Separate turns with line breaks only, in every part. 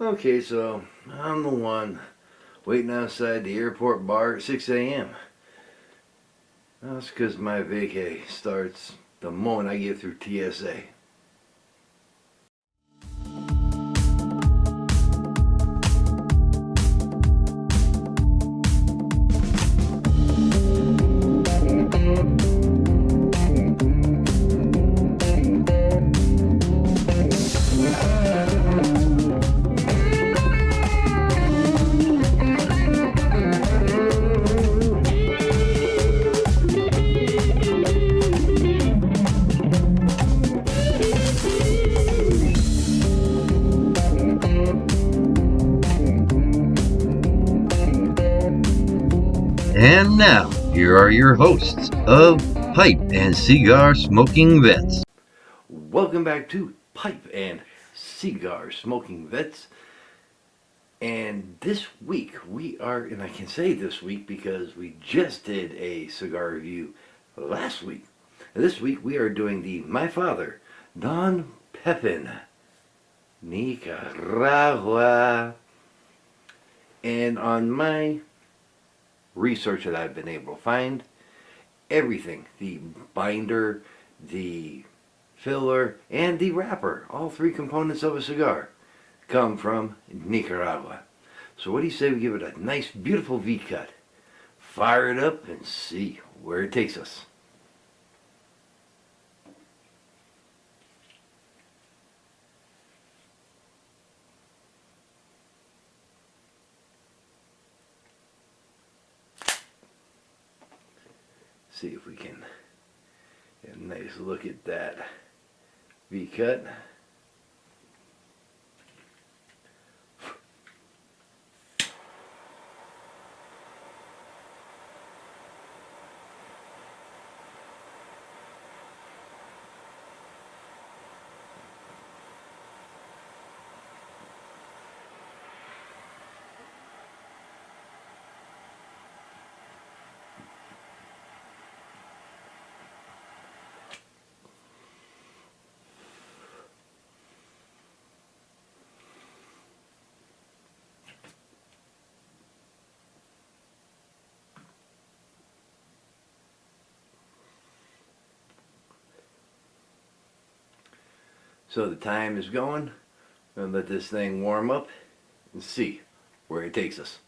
Okay, so I'm the one waiting outside the airport bar at 6 a.m. That's because my vacay starts the moment I get through TSA.
And now, here are your hosts of Pipe and Cigar Smoking Vets.
Welcome back to Pipe and Cigar Smoking Vets. And this week and I can say this week because we just did a cigar review last week. And this week we are doing the My Father, Don Pepin, Nicaragua. And on my research that I've been able to find, everything, the binder, the filler, and the wrapper, all three components of a cigar, come from Nicaragua. So what do you say we give it a nice, beautiful V-cut? Fire it up and see where it takes us. See if we can get a nice look at that V-cut. So the time is going. I'm going to let this thing warm up and see where it takes us.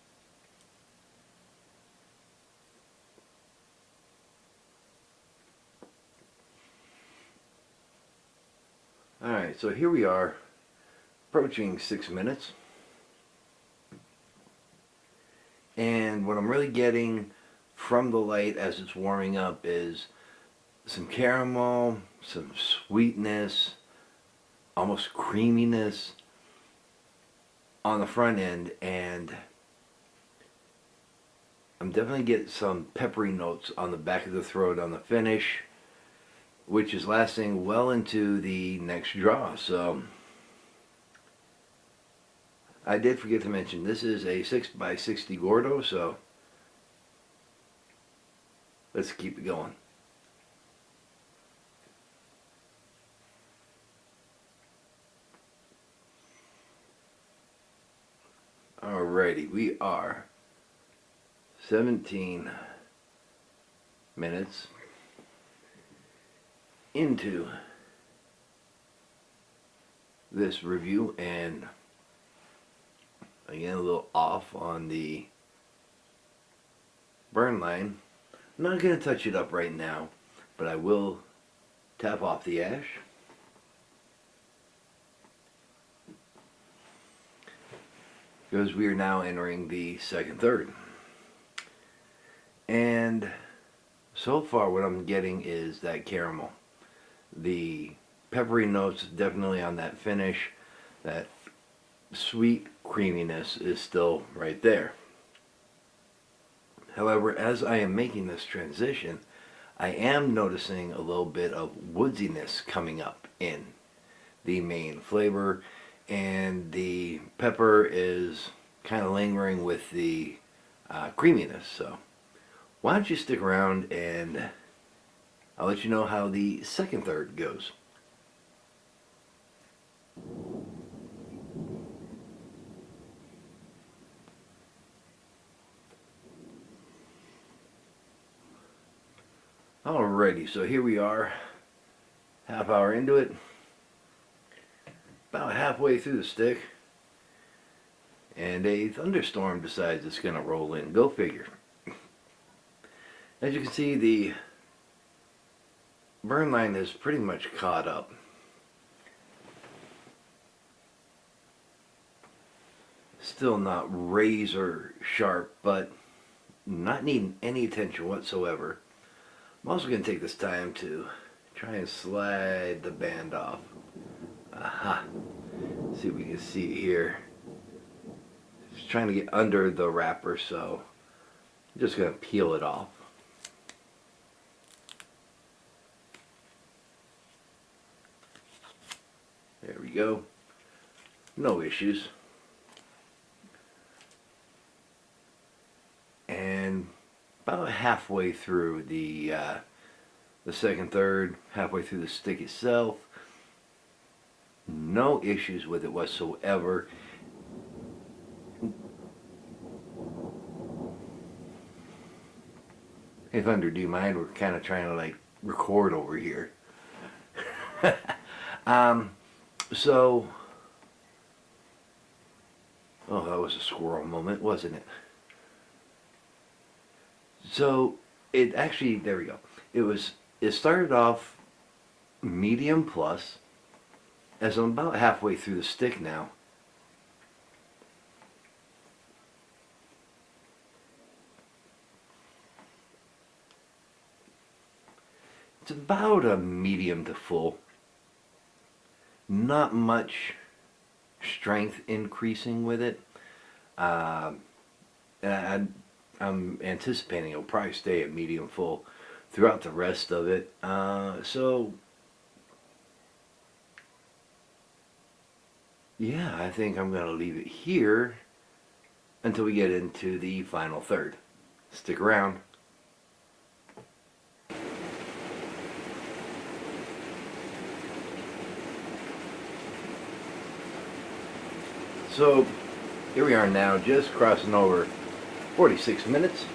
Alright, so here we are, approaching 6 minutes. And what I'm really getting from the light as it's warming up is some caramel, some sweetness, almost creaminess on the front end, and I'm definitely getting some peppery notes on the back of the throat on the finish, which is lasting well into the next draw. So I did forget to mention this is a 6x60 Gordo, so let's keep it going. Alrighty, we are 17 minutes into this review, and again a little off on the burn line. I'm not going to touch it up right now, but I will tap off the ash. Because we are now entering the second third. And so far what I'm getting is that caramel. The peppery notes definitely on that finish. That sweet creaminess is still right there. However, as I am making this transition, I am noticing a little bit of woodiness coming up in the main flavor, and the pepper is kind of lingering with the creaminess. So why don't you stick around and I'll let you know how the second third goes. Alrighty, so here we are, half hour into it, about halfway through the stick, and a thunderstorm decides it's going to roll in. Go figure. As you can see, the burn line is pretty much caught up. Still not razor sharp, but not needing any attention whatsoever. I'm also going to take this time to try and slide the band off. Aha. See if we can see it here. Just trying to get under the wrapper, so I'm just going to peel it off. There we go. No issues. And about halfway through the second third, halfway through the stick itself, no issues with it whatsoever. Hey Thunder, do you mind? We're kind of trying to like record over here. So, oh, that was a squirrel moment, wasn't it? So it actually, there we go. It started off medium plus. As I'm about halfway through the stick now, it's about a medium to full. Not much strength increasing with it. And I'm anticipating it'll probably stay at medium full throughout the rest of it. So yeah, I think I'm going to leave it here until we get into the final third. Stick around. So here we are now, just crossing over 46 minutes.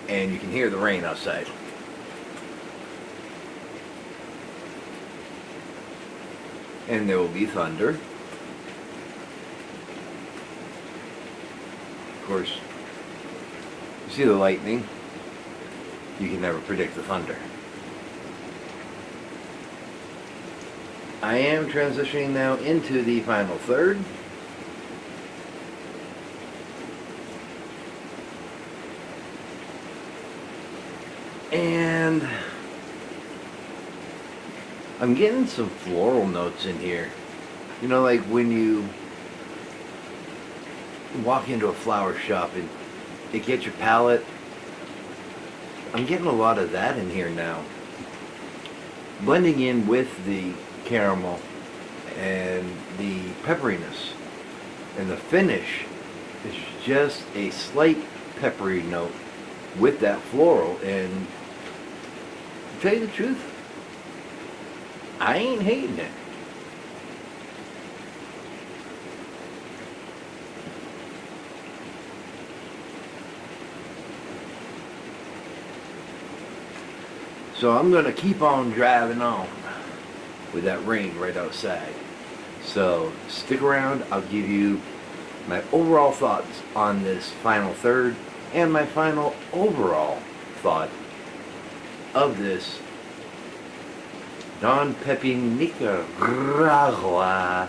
And you can hear the rain outside. And there will be thunder. Of course, you see the lightning. You can never predict the thunder. I am transitioning now into the final third. And I'm getting some floral notes in here. You know, like when you walk into a flower shop and it gets your palate. I'm getting a lot of that in here now. Blending in with the caramel and the pepperiness. And the finish is just a slight peppery note with that floral. And to tell you the truth, I ain't hating it. So I'm going to keep on driving on with that rain right outside. So stick around. I'll give you my overall thoughts on this final third and my final overall thought of this Don Pepin, Nicaragua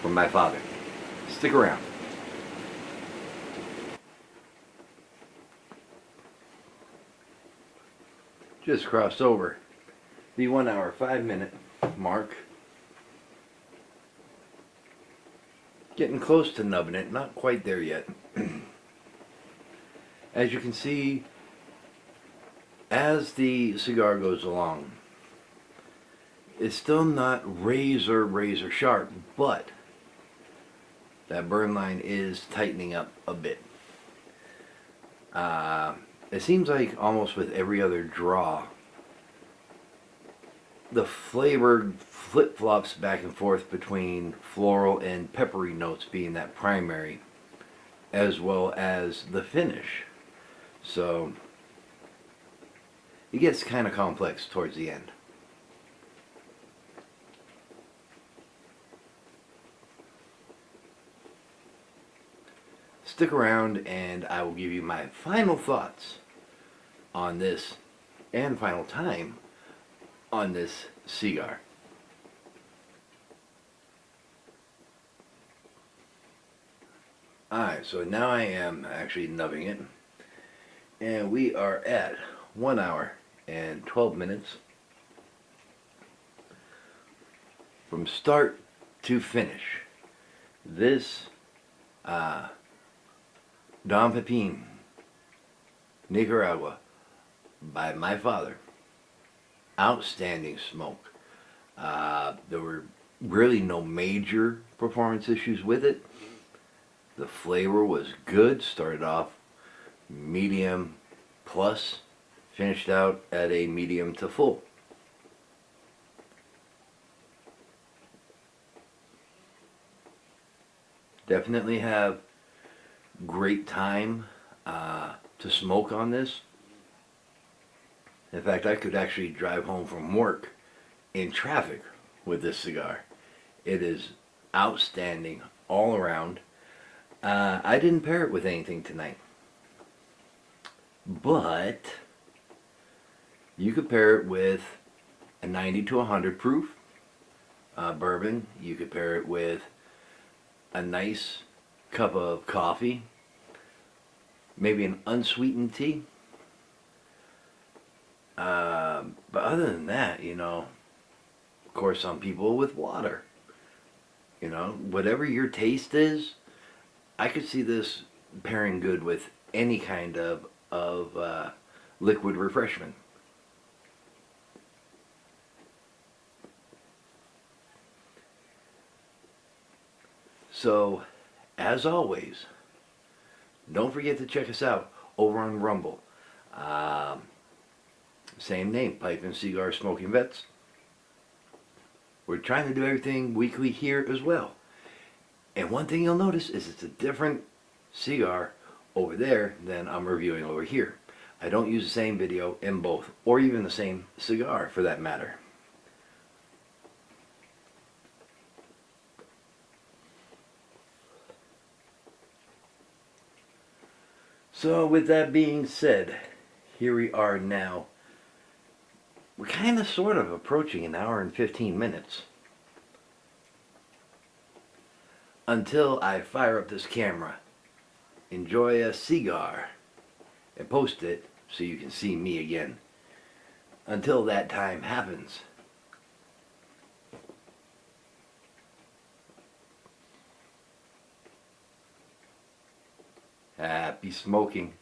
from my father. Stick around. Just crossed over the 1 hour 5 minute mark. Getting close to nubbing it, not quite there yet. As you can see, as the cigar goes along, it's still not razor sharp, but that burn line is tightening up a bit. It seems like almost with every other draw, the flavor flip-flops back and forth between floral and peppery notes being that primary, as well as the finish. So it gets kind of complex towards the end. Stick around and I will give you my final thoughts on this and final time on this cigar. Alright, so now I am actually nubbing it. And we are at 1 hour and 12 minutes. From start to finish. This Don Pepin, Nicaragua, by my father. Outstanding smoke. There were really no major performance issues with it. The flavor was good. Started off medium plus, finished out at a medium to full. Definitely have great time to smoke on this. In fact, I could actually drive home from work in traffic with this cigar. It is outstanding all around. I didn't pair it with anything tonight, but you could pair it with a 90 to 100 proof bourbon. You could pair it with a nice cup of coffee, maybe an unsweetened tea. But other than that, of course, some people with water. Whatever your taste is, I could see this pairing good with any kind of liquid refreshment. So, as always, don't forget to check us out over on Rumble. Same name, Pipe and Cigar Smoking Vets. We're trying to do everything weekly here as well. And one thing you'll notice is it's a different cigar over there than I'm reviewing over here. I don't use the same video in both, or even the same cigar for that matter. So with that being said, here we are now. We're kind of sort of approaching an hour and 15 minutes. Until I fire up this camera, enjoy a cigar, and post it so you can see me again. Until that time happens, happy smoking.